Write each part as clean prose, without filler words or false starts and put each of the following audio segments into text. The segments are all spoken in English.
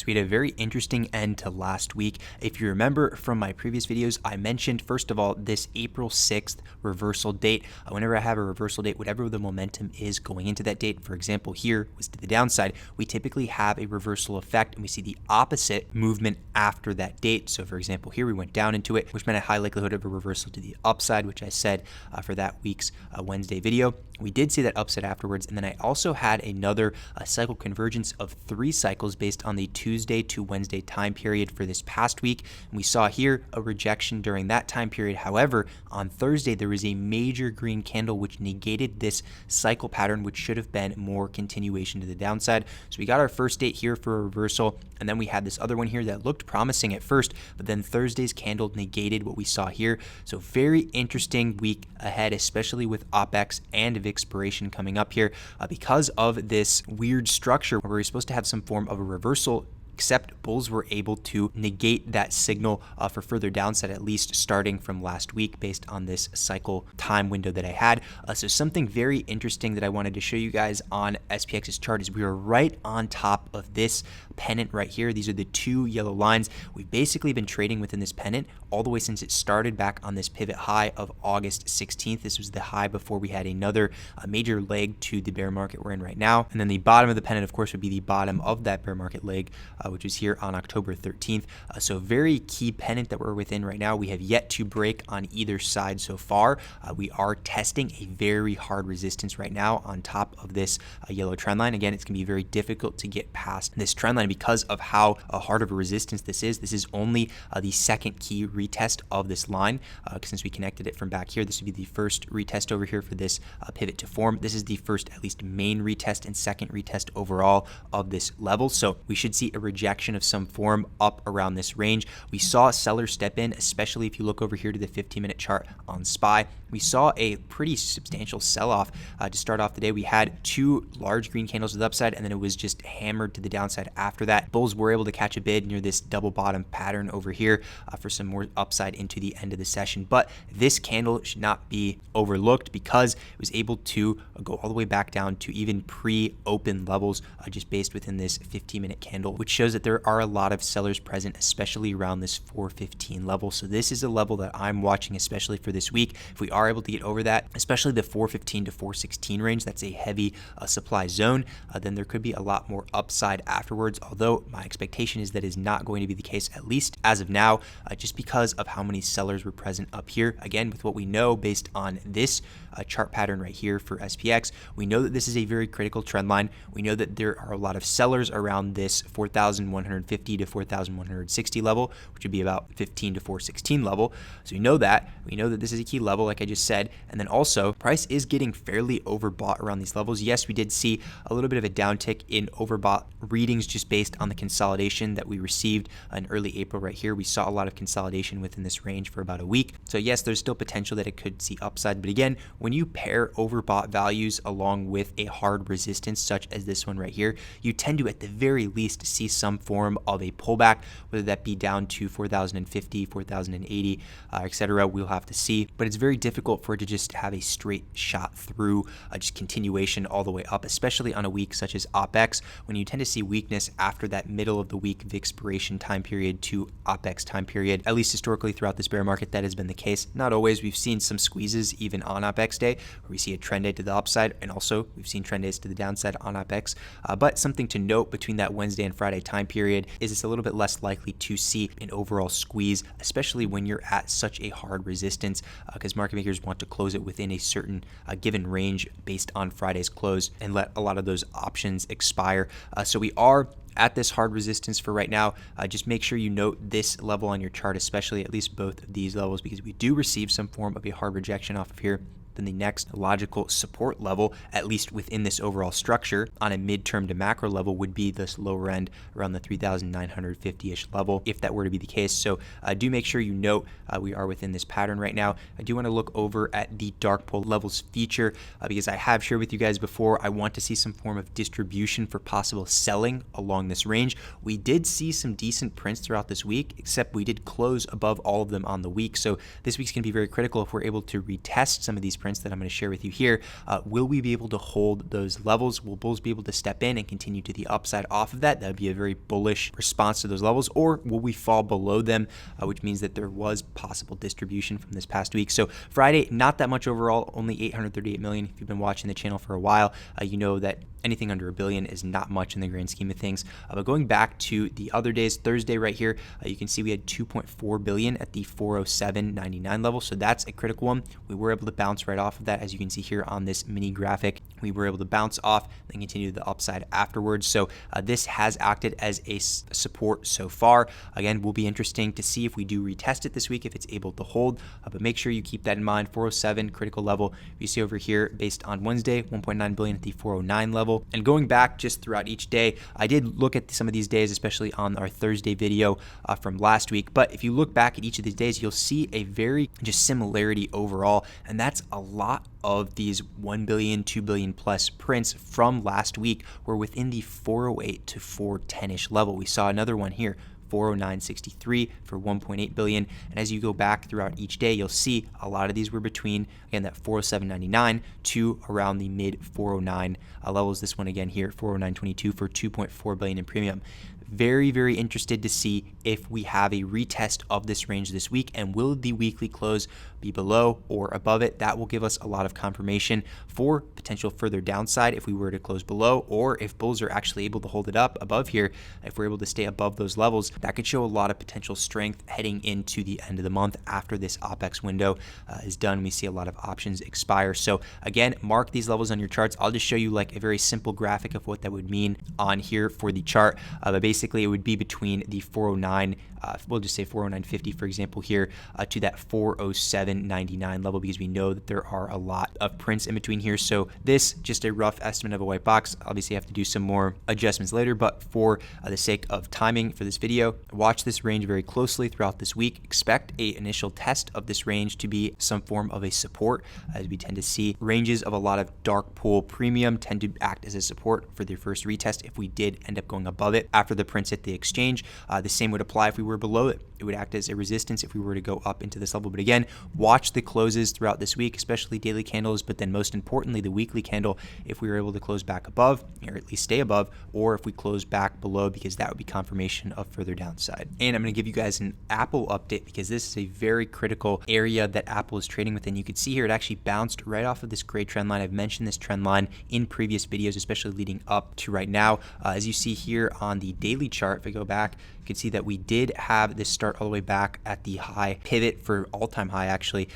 We had a very interesting end to last week. If you remember from my previous videos, I mentioned, first of all, this April 6th reversal date. Whenever I have a reversal date, whatever the momentum is going into that date, for example, here was to the downside, we typically have a reversal effect and we see the opposite movement after that date. So for example, here we went down into it, which meant a high likelihood of a reversal to the upside, which I said for that week's Wednesday video. We did see that upside afterwards, and then I also had another cycle convergence of 3 cycles based on the Tuesday to Wednesday time period for this past week. And we saw here a rejection during that time period. However, on Thursday, there was a major green candle which negated this cycle pattern, which should have been more continuation to the downside. So we got our first date here for a reversal, and then we had this other one here that looked promising at first, but then Thursday's candle negated what we saw here. So very interesting week ahead, especially with Opex and expiration coming up here because of this weird structure where we're supposed to have some form of a reversal, except bulls were able to negate that signal for further downside, at least starting from last week based on this cycle time window that I had. So something very interesting that I wanted to show you guys on SPX's chart is we are right on top of this pennant right here. These are the 2 yellow lines. We've basically been trading within this pennant all the way since it started back on this pivot high of August 16th. This was the high before we had another major leg to the bear market we're in right now. And then the bottom of the pennant, of course, would be the bottom of that bear market leg, which is here on October 13th. So very key pennant that we're within right now. We have yet to break on either side so far. We are testing a very hard resistance right now on top of this yellow trend line. Again, it's going to be very difficult to get past this trend line because of how hard of a resistance this is. This is only the second key retest of this line. Since we connected it from back here, this would be the first retest over here for this pivot to form. This is the first, at least, main retest and second retest overall of this level. So we should see a rejection of some form up around this range. We saw sellers step in, especially if you look over here to the 15-minute chart on SPY. We saw a pretty substantial sell-off to start off the day. We had 2 large green candles to the upside, and then it was just hammered to the downside after that. Bulls were able to catch a bid near this double bottom pattern over here for some more upside into the end of the session. But this candle should not be overlooked because it was able to go all the way back down to even pre-open levels just based within this 15-minute candle, which shows that there are a lot of sellers present, especially around this 415 level. So this is a level that I'm watching, especially for this week. If we are able to get over that, especially the 415 to 416 range, that's a heavy supply zone, then there could be a lot more upside afterwards. Although my expectation is that is not going to be the case, at least as of now, just because of how many sellers were present up here. Again, with what we know based on this chart pattern right here for SPX, we know that this is a very critical trend line. We know that there are a lot of sellers around this 4,150 to 4,160 level, which would be about 15 to 416 level. So we know that this is a key level, like I just said. And then also, price is getting fairly overbought around these levels. Yes, we did see a little bit of a downtick in overbought readings just based on the consolidation that we received in early April right here. We saw a lot of consolidation within this range for about a week. So yes, there's still potential that it could see upside. But again, when you pair overbought values along with a hard resistance such as this one right here, you tend to at the very least see some form of a pullback, whether that be down to 4,050, 4,080, etc. We'll have to see. But it's very difficult for it to just have a straight shot through just continuation all the way up, especially on a week such as Opex, when you tend to see weakness after that middle of the week of expiration time period to Opex time period. At least historically throughout this bear market, that has been the case. Not always. We've seen some squeezes even on Opex day where we see a trend day to the upside, and also we've seen trend days to the downside on Opex. But something to note between that Wednesday and Friday time period is it's a little bit less likely to see an overall squeeze, especially when you're at such a hard resistance, because market makers want to close it within a certain given range based on Friday's close and let a lot of those options expire. So we are at this hard resistance for right now. Just make sure you note this level on your chart, especially at least both of these levels, because we do receive some form of a hard rejection off of here. Then the next logical support level, at least within this overall structure on a midterm to macro level, would be this lower end around the 3,950-ish level, if that were to be the case. So do make sure you note we are within this pattern right now. I do want to look over at the dark pool levels feature because I have shared with you guys before, I want to see some form of distribution for possible selling along this range. We did see some decent prints throughout this week, except we did close above all of them on the week. So this week's going to be very critical if we're able to retest some of these prints prints that I'm going to share with you here. Will we be able to hold those levels? Will bulls be able to step in and continue to the upside off of that? That would be a very bullish response to those levels. Or will we fall below them, which means that there was possible distribution from this past week. So Friday, not that much overall, only 838 million. If you've been watching the channel for a while, you know that anything under $1 billion is not much in the grand scheme of things. But going back to the other days, Thursday right here, you can see we had 2.4 billion at the 407.99 level. So that's a critical one. We were able to bounce right off of that. As you can see here on this mini graphic, we were able to bounce off and continue the upside afterwards. So this has acted as a support so far. Again, will be interesting to see if we do retest it this week, if it's able to hold, but make sure you keep that in mind. 407 critical level. You see over here based on Wednesday, 1.9 billion at the 409 level. And going back just throughout each day, I did look at some of these days, especially on our Thursday video from last week. But if you look back at each of these days, you'll see a very just similarity overall. And that's a lot of these 1 billion, 2 billion plus prints from last week were within the 408 to 410-ish level. We saw another one here, 409.63 for 1.8 billion. And as you go back throughout each day, you'll see a lot of these were between, again, that 407.99 to around the mid 409 levels. This one again here, 409.22 for 2.4 billion in premium. Very, very interested to see if we have a retest of this range this week, and will the weekly close be below or above it? That will give us a lot of confirmation for potential further downside if we were to close below, or if bulls are actually able to hold it up above here. If we're able to stay above those levels, that could show a lot of potential strength heading into the end of the month after this Opex window is done. We see a lot of options expire. So again, mark these levels on your charts. I'll just show you like a very simple graphic of what that would mean on here for the chart. But basically it would be between the 409, we'll just say 409.50 for example here, to that 407.99 level, because we know that there are a lot of prints in between here. So this, just a rough estimate of a white box. Obviously I have to do some more adjustments later, but for the sake of timing for this video, watch this range very closely throughout this week. Expect a initial test of this range to be some form of a support, as we tend to see ranges of a lot of dark pool premium tend to act as a support for their first retest if we did end up going above it after the prints hit the exchange. The same would apply if we were below it. It would act as a resistance if we were to go up into this level. But again, watch the closes throughout this week, especially daily candles, but then most importantly, the weekly candle, if we were able to close back above, or at least stay above, or if we close back below, because that would be confirmation of further downside. And I'm going to give you guys an Apple update, because this is a very critical area that Apple is trading within. You can see here it actually bounced right off of this gray trend line. I've mentioned this trend line in previous videos, especially leading up to right now. As you see here on the daily chart, if I go back, you can see that we did have this start all the way back at the high pivot for all-time high actually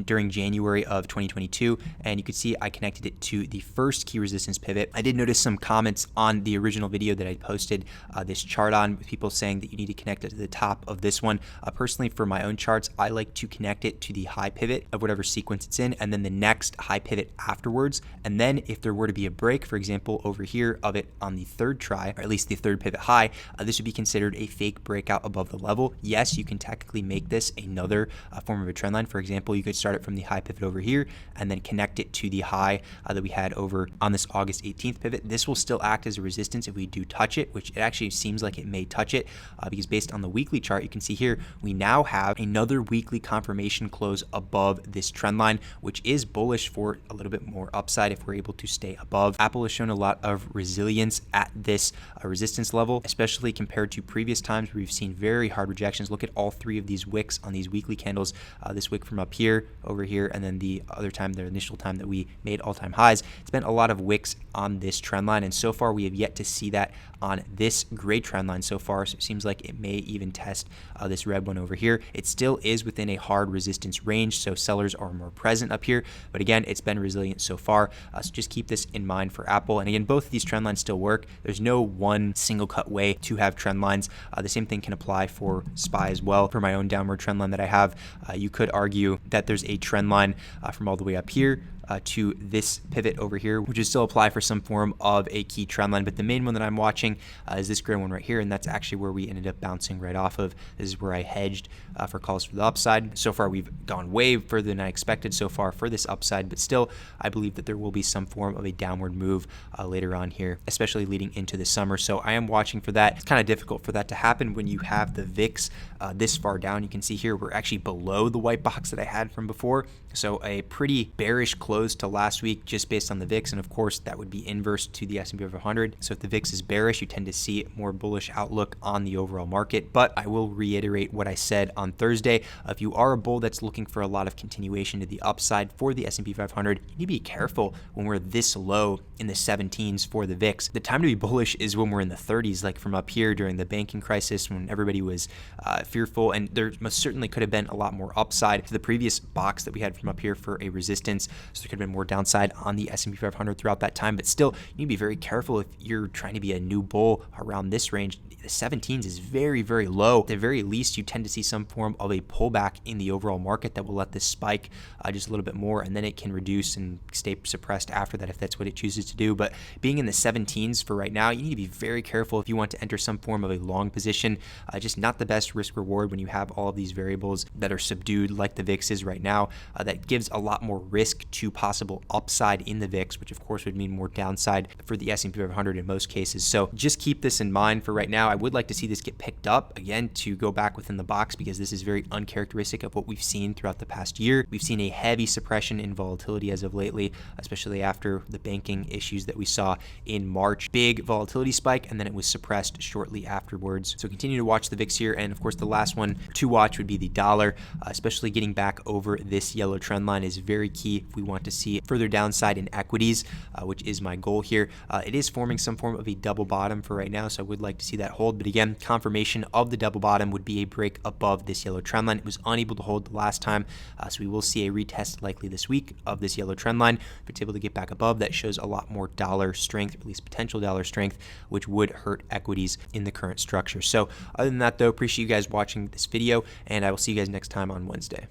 during January of 2022, and you can see I connected it to the first key resistance pivot. I did notice some comments on the original video that I posted this chart on, with people saying that you need to connect it to the top of this one. Personally, for my own charts, I like to connect it to the high pivot of whatever sequence it's in, and then the next high pivot afterwards. And then if there were to be a break, for example over here of it on the third try, or at least the third pivot high, this would be considered a fake breakout above the level. Yes, you can technically make this another form of a trend line. For example, you could start it from the high pivot over here and then connect it to the high that we had over on this August 18th pivot. This will still act as a resistance if we do touch it, which it actually seems like it may touch it, because based on the weekly chart, you can see here we now have another weekly confirmation close above this trend line, which is bullish for a little bit more upside if we're able to stay above. Apple has shown a lot of resilience at this resistance level, especially compared to previous times where we've seen very hard rejections. Look at all three of these wicks on these weekly candles. This wick from up here, over here, and then the other time, the initial time that we made all-time highs. It's been a lot of wicks on this trend line, and so far we have yet to see that on this gray trend line so far. So it seems like it may even test this red one over here. It still is within a hard resistance range, so sellers are more present up here, but again, it's been resilient so far. So just keep this in mind for Apple. And again, both of these trend lines still work. There's no one single cut way to have trend lines. The same thing can apply for SPY as well. For my own downward trend line that I have, you could argue that there's a trend line from all the way up here to this pivot over here, which would still apply for some form of a key trend line. But the main one that I'm watching is this gray one right here, and that's actually where we ended up bouncing right off of. This is where I hedged for calls for the upside. So far, we've gone way further than I expected so far for this upside, but still, I believe that there will be some form of a downward move later on here, especially leading into the summer. So I am watching for that. It's kind of difficult for that to happen when you have the VIX this far down. You can see here we're actually below the white box that I had from before. So a pretty bearish close to last week just based on the VIX, and of course that would be inverse to the S&P 500. So if the VIX is bearish, you tend to see more bullish outlook on the overall market. But I will reiterate what I said on Thursday. If you are a bull that's looking for a lot of continuation to the upside for the S&P 500, you need to be careful when we're this low in the 17s for the VIX. The time to be bullish is when we're in the 30s, like from up here during the banking crisis when everybody was fearful, and there most certainly could have been a lot more upside to the previous box that we had from up here for a resistance. So there could have been more downside on the S&P 500 throughout that time, but still you need to be very careful if you're trying to be a new bull around this range. The 17s is very, very low. At the very least, you tend to see some form of a pullback in the overall market that will let this spike just a little bit more, and then it can reduce and stay suppressed after that if that's what it chooses to do. But being in the 17s for right now, you need to be very careful if you want to enter some form of a long position. Just not the best risk reward when you have all of these variables that are subdued like the VIX is right now. That gives a lot more risk to possible upside in the VIX, which of course would mean more downside for the S&P 500 in most cases. So just keep this in mind for right now. I would like to see this get picked up again to go back within the box, because this is very uncharacteristic of what we've seen throughout the past year. We've seen a heavy suppression in volatility as of lately, especially after the banking issues that we saw in March. Big volatility spike, and then it was suppressed shortly afterwards. So continue to watch the VIX here, and of course the last one to watch would be the dollar, especially getting back over this yellow trend line is very key if we want to see further downside in equities, which is my goal here. It is forming some form of a double bottom for right now, so I would like to see that hold. But again, confirmation of the double bottom would be a break above this yellow trend line. It was unable to hold the last time, so we will see a retest likely this week of this yellow trend line. If it's able to get back above, that shows a lot more dollar strength, or at least potential dollar strength, which would hurt equities in the current structure. So other than that though, appreciate you guys watching this video, and I will see you guys next time on Wednesday.